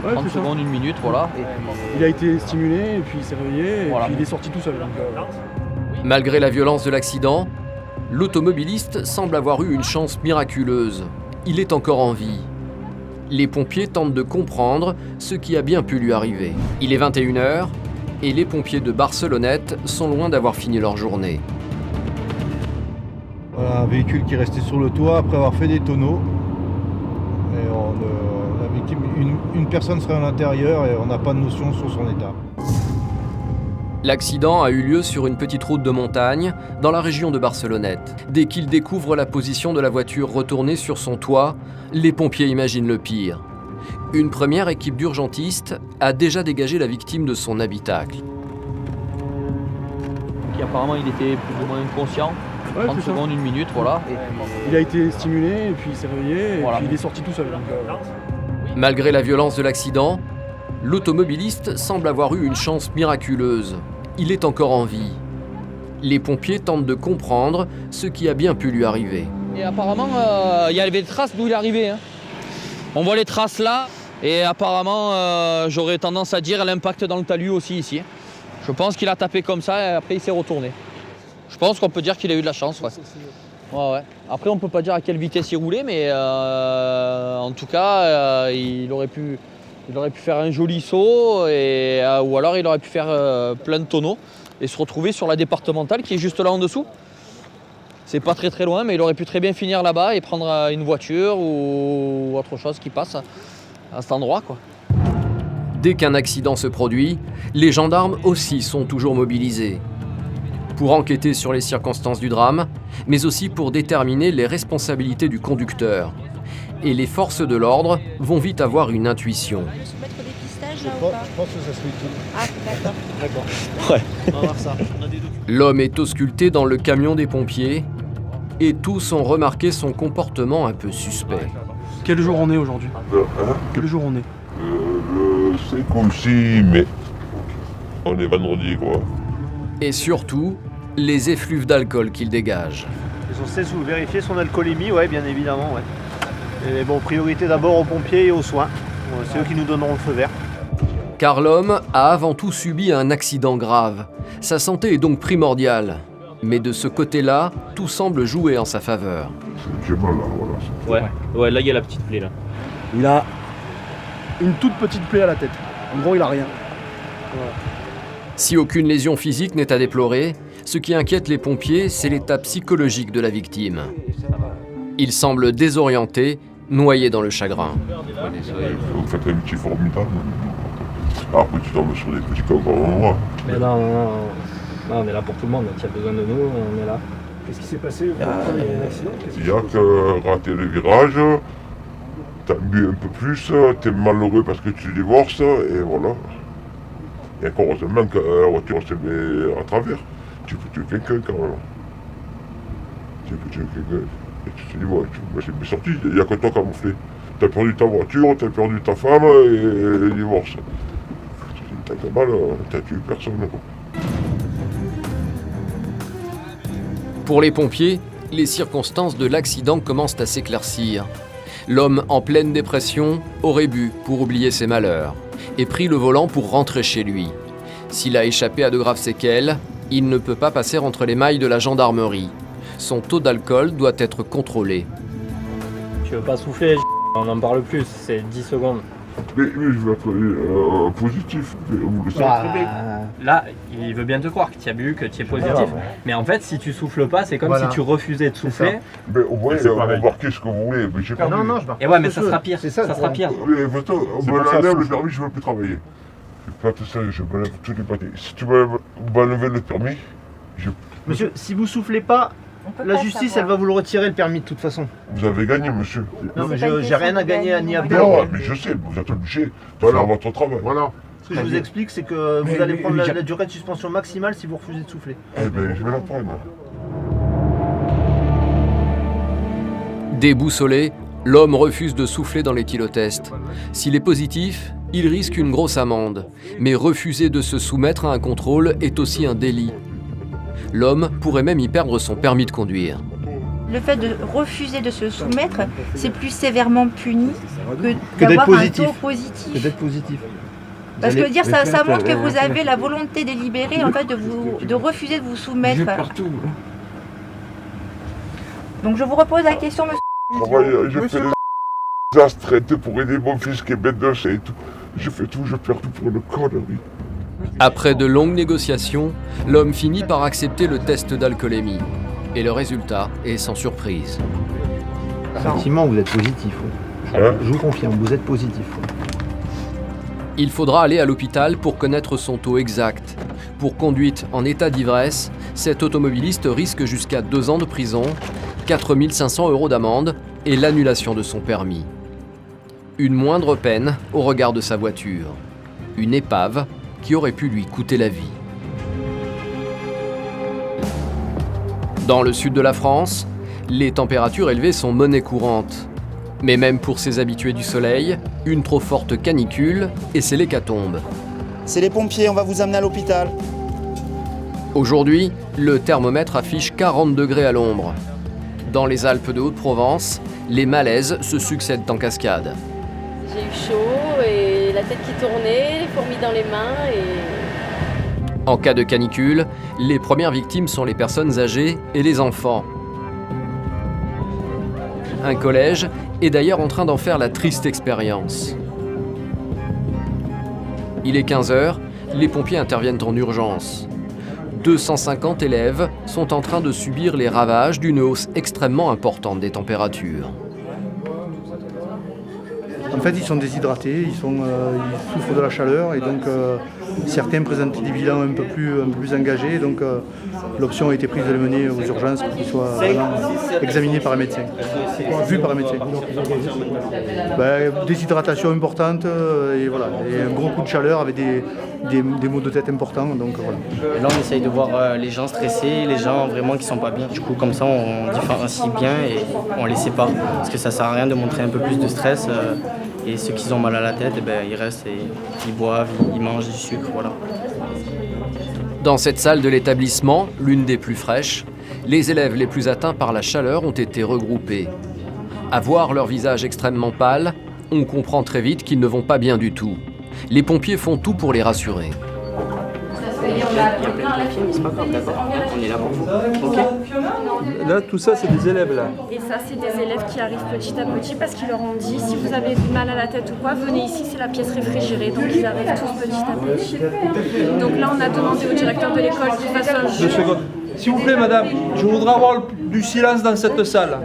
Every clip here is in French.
Ouais, 30 secondes, 1 minute, voilà. Et puis... Il a été stimulé, et puis il s'est réveillé, Voilà. et puis il est sorti tout seul. Donc, Malgré la violence de l'accident, l'automobiliste semble avoir eu une chance miraculeuse. Il est encore en vie. Les pompiers tentent de comprendre ce qui a bien pu lui arriver. Il est 21h et les pompiers de Barcelonnette sont loin d'avoir fini leur journée. Voilà, un véhicule qui est resté sur le toit après avoir fait des tonneaux. Et la victime, une personne serait à l'intérieur et on n'a pas de notion sur son état. L'accident a eu lieu sur une petite route de montagne dans la région de Barcelonnette. Dès qu'ils découvrent la position de la voiture retournée sur son toit, les pompiers imaginent le pire. Une première équipe d'urgentistes a déjà dégagé la victime de son habitacle. Qui apparemment il était plus ou moins inconscient. ouais, 30 c'est ça. secondes, 1 minute, voilà. Et puis... Il a été stimulé, et puis il s'est réveillé, Voilà. et puis il est sorti tout seul. Donc, Malgré la violence de l'accident, l'automobiliste semble avoir eu une chance miraculeuse. Il est encore en vie. Les pompiers tentent de comprendre ce qui a bien pu lui arriver. Et apparemment, il y avait des traces d'où il est arrivé. Hein. On voit les traces là, et apparemment, j'aurais tendance à dire l'impact dans le talus aussi ici. Je pense qu'il a tapé comme ça, et après il s'est retourné. Je pense qu'on peut dire qu'il a eu de la chance. Ouais. Ouais. Après, on peut pas dire à quelle vitesse il roulait, mais en tout cas, il aurait pu faire un joli saut, ou alors il aurait pu faire plein de tonneaux et se retrouver sur la départementale qui est juste là en dessous. C'est pas très très loin, mais il aurait pu très bien finir là-bas et prendre une voiture ou autre chose qui passe à cet endroit, quoi. Dès qu'un accident se produit, les gendarmes aussi sont toujours mobilisés. Pour enquêter sur les circonstances du drame, mais aussi pour déterminer les responsabilités du conducteur. Et les forces de l'ordre vont vite avoir une intuition. On peut se mettre au dépistage Je là ou pas pense que ça se fait tout. Ah, d'accord. Ouais. On va voir ça. L'homme est ausculté dans le camion des pompiers et tous ont remarqué son comportement un peu suspect. Quel jour on est aujourd'hui? Quel jour on est? Le 5 ou 6 mai. On est vendredi, quoi. Et surtout, les effluves d'alcool qu'il dégage. Ils sont censés vérifier son alcoolémie, ouais, bien évidemment, ouais. Et bon, priorité d'abord aux pompiers et aux soins. C'est eux qui nous donneront le feu vert. Car l'homme a avant tout subi un accident grave. Sa santé est donc primordiale. Mais de ce côté-là, tout semble jouer en sa faveur. J'ai mal là, voilà. Ouais, là il y a la petite plaie là. Il a une toute petite plaie à la tête. En gros, il a rien. Si aucune lésion physique n'est à déplorer, ce qui inquiète les pompiers, c'est l'état psychologique de la victime. Il semble désorienté, noyé dans le chagrin. Vous faites un petit formidable. Après, tu tombes sur des petits cas comme moi. Mais non, on est là pour tout le monde, tu as besoin de nous, on est là. Qu'est-ce qui s'est passé? Il y a un accident? Il y a que rater le virage, t'as bu un peu plus, t'es malheureux parce que tu divorces, et voilà. Et encore heureusement que la voiture s'est mise à travers. Tu peux tuer quelqu'un quand même. Tu peux tuer quelqu'un. Et tu te dis, ouais, c'est bien sorti, il n'y a que toi camouflé. T'as perdu ta voiture, t'as perdu ta femme et le divorce. T'as fait mal, t'as tué personne. Quoi. Pour les pompiers, les circonstances de l'accident commencent à s'éclaircir. L'homme en pleine dépression aurait bu pour oublier ses malheurs et pris le volant pour rentrer chez lui. S'il a échappé à de graves séquelles, il ne peut pas passer entre les mailles de la gendarmerie. Son taux d'alcool doit être contrôlé. Tu veux pas souffler, on n'en parle plus, c'est 10 secondes. Mais je vais être positif. Vous le savez très bien. Là, il veut bien te croire que tu as bu, que tu es positif. Mais en fait, si tu souffles pas, c'est comme si tu refusais de souffler. Mais au moins, vous marquez ce que vous voulez. Mais j'ai pas Non, je marque Et ouais, mais ça sera pire. Ça sera pire. Mais attends, on me l'enlève le permis, je ne veux plus travailler. Je vais pas tout ça, je m'enlève tous les papiers. Si tu m'enlèves le permis, Monsieur, si vous soufflez pas, la justice, elle va vous le retirer le permis de toute façon. vous avez gagné, monsieur. Non, mais j'ai rien à gagner ni à Non, perdre. mais je sais, vous êtes obligé de faire votre travail. Voilà. Ce que je vous explique, c'est que vous allez prendre la durée de suspension maximale si vous refusez de souffler. Eh bien, je vais la prendre. Déboussolé, l'homme refuse de souffler dans l'éthylotest. S'il est positif, il risque une grosse amende. Mais refuser de se soumettre à un contrôle est aussi un délit. L'homme pourrait même y perdre son permis de conduire. le fait de refuser de se soumettre, c'est plus sévèrement puni que d'être d'avoir un positif. taux positif. Que d'être positif. Parce que dire ça montre que vous avez la volonté délibérée en fait de refuser de vous soumettre. Donc je vous repose la question, monsieur. Je fais des astreintes pour aider mon fils qui est bête de et tout. Je fais tout, je perds tout pour le connerie. Après de longues négociations, l'homme finit par accepter le test d'alcoolémie. Et le résultat est sans surprise. Effectivement, vous êtes positif. Hein? Je vous confirme, vous êtes positif. Il faudra aller à l'hôpital pour connaître son taux exact. Pour conduite en état d'ivresse, cet automobiliste risque jusqu'à 2 ans de prison, 4 500 € d'amende et l'annulation de son permis. Une moindre peine au regard de sa voiture. Une épave qui aurait pu lui coûter la vie. Dans le sud de la France, les températures élevées sont monnaie courante. Mais même pour ces habitués du soleil, une trop forte canicule et c'est l'hécatombe. C'est les pompiers, on va vous amener à l'hôpital. Aujourd'hui, le thermomètre affiche 40 degrés à l'ombre. Dans les Alpes de Haute-Provence, les malaises se succèdent en cascade. J'ai eu chaud et la tête qui tournait, les fourmis dans les mains et... En cas de canicule, les premières victimes sont les personnes âgées et les enfants. Un collège est d'ailleurs en train d'en faire la triste expérience. Il est 15h, les pompiers interviennent en urgence. 250 élèves sont en train de subir les ravages d'une hausse extrêmement importante des températures. En fait, ils sont déshydratés, ils souffrent de la chaleur et donc certains présentent des bilans un peu plus engagés. Donc l'option a été prise de les mener aux urgences pour qu'ils soient vraiment examinés par un médecin, vus par un médecin. Déshydratation importante et voilà, et un gros coup de chaleur avec des maux de tête importants. Donc voilà. Et là, on essaye de voir les gens stressés, les gens vraiment qui sont pas bien. Du coup, comme ça, on différencie bien et on les sépare. Parce que ça sert à rien de montrer un peu plus de stress. Et ceux qui ont mal à la tête, ils restent et ils boivent, ils mangent du sucre, voilà. Dans cette salle de l'établissement, l'une des plus fraîches, les élèves les plus atteints par la chaleur ont été regroupés. À voir leur visage extrêmement pâle, on comprend très vite qu'ils ne vont pas bien du tout. Les pompiers font tout pour les rassurer. Il y a plein de pompiers, mais c'est pas grave, d'accord. On est là pour vous. Ok. Là, tout ça, c'est des élèves là. Et ça, c'est des élèves qui arrivent petit à petit parce qu'ils leur ont dit si vous avez mal à la tête ou quoi, venez ici, c'est la pièce réfrigérée. Donc ils arrivent tous petit à petit. Donc là, on a demandé au directeur de l'école qu'il fasse un jeu. 2 secondes. S'il vous plaît, madame, je voudrais avoir du silence dans cette salle.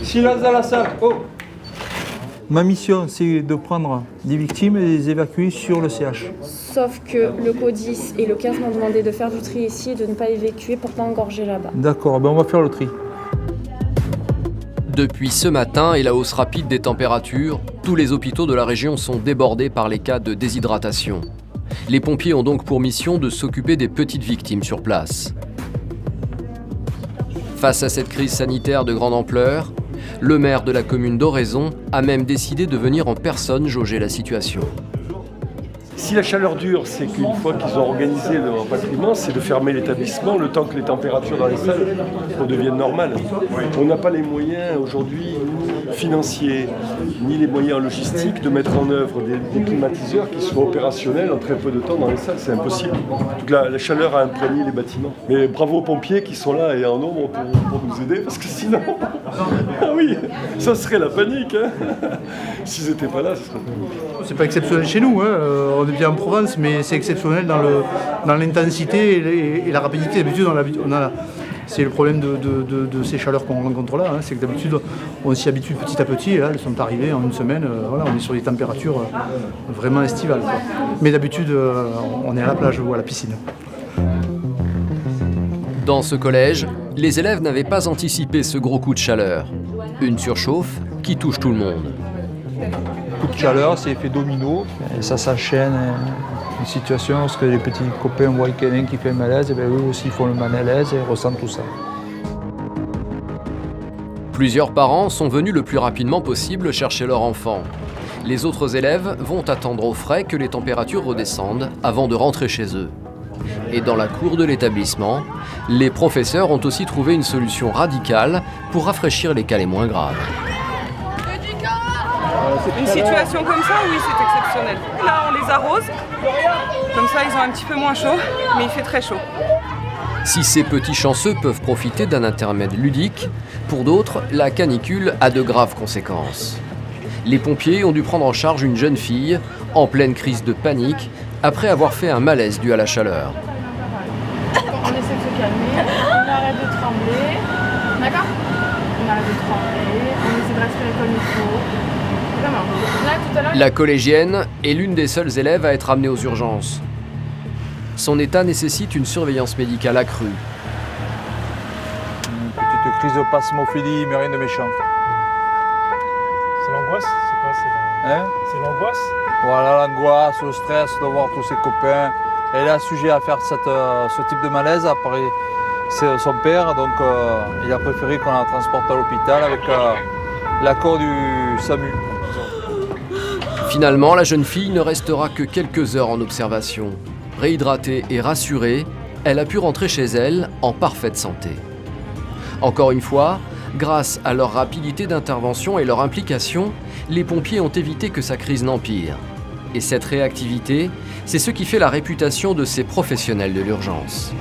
Silence dans la salle. Oh. Ma mission, c'est de prendre des victimes et de les évacuer sur le CH. Sauf que le CODIS et le 15 m'ont demandé de faire du tri ici et de ne pas évacuer pour pas engorger là-bas. D'accord, on va faire le tri. Depuis ce matin et la hausse rapide des températures, tous les hôpitaux de la région sont débordés par les cas de déshydratation. Les pompiers ont donc pour mission de s'occuper des petites victimes sur place. Face à cette crise sanitaire de grande ampleur, le maire de la commune d'Oraison a même décidé de venir en personne jauger la situation. Si la chaleur dure, c'est qu'une fois qu'ils ont organisé le rapatriement, c'est de fermer l'établissement le temps que les températures dans les salles redeviennent normales. On n'a pas les moyens aujourd'hui financiers, ni les moyens logistiques de mettre en œuvre des climatiseurs qui soient opérationnels en très peu de temps dans les salles. C'est impossible. Donc la chaleur a imprégné les bâtiments. Mais bravo aux pompiers qui sont là et en nombre pour nous aider, parce que sinon, ah oui, ça serait la panique. Hein. S'ils n'étaient pas là, ce serait... C'est pas exceptionnel chez nous, hein. On est bien en Provence, mais c'est exceptionnel dans l'intensité et la rapidité. D'habitude, c'est le problème de ces chaleurs qu'on rencontre là, hein. C'est que d'habitude, on s'y habitue petit à petit, et là, elles sont arrivées en une semaine, voilà, on est sur des températures vraiment estivales, quoi. Mais d'habitude, on est à la plage ou à la piscine. Dans ce collège, les élèves n'avaient pas anticipé ce gros coup de chaleur. Une surchauffe qui touche tout le monde. Coup de chaleur, c'est effet domino, et ça s'enchaîne. Une situation lorsque les petits copains voient quelqu'un qui fait un malaise, et bien eux aussi font le malaise et ressentent tout ça. Plusieurs parents sont venus le plus rapidement possible chercher leur enfant. Les autres élèves vont attendre au frais que les températures redescendent avant de rentrer chez eux. Et dans la cour de l'établissement, les professeurs ont aussi trouvé une solution radicale pour rafraîchir les cas les moins graves. Une situation comme ça, oui, c'est exceptionnel. Là, on les arrose, comme ça ils ont un petit peu moins chaud, mais il fait très chaud. Si ces petits chanceux peuvent profiter d'un intermède ludique, pour d'autres, la canicule a de graves conséquences. Les pompiers ont dû prendre en charge une jeune fille en pleine crise de panique après avoir fait un malaise dû à la chaleur. On essaie de se calmer, on arrête de trembler, d'accord? On arrête de trembler, on essaie de respirer comme il faut. Vraiment. Là, tout à l'heure... La collégienne est l'une des seules élèves à être amenée aux urgences. Son état nécessite une surveillance médicale accrue. Une petite crise de pasmophilie, mais rien de méchant. C'est l'angoisse? C'est quoi? C'est l'angoisse? Voilà, l'angoisse, le stress de voir tous ses copains. Elle est sujet à faire ce type de malaise. Après, c'est son père, donc il a préféré qu'on la transporte à l'hôpital avec l'accord du SAMU. Finalement, la jeune fille ne restera que quelques heures en observation. Réhydratée et rassurée, elle a pu rentrer chez elle en parfaite santé. Encore une fois, grâce à leur rapidité d'intervention et leur implication, les pompiers ont évité que sa crise n'empire. Et cette réactivité, c'est ce qui fait la réputation de ces professionnels de l'urgence.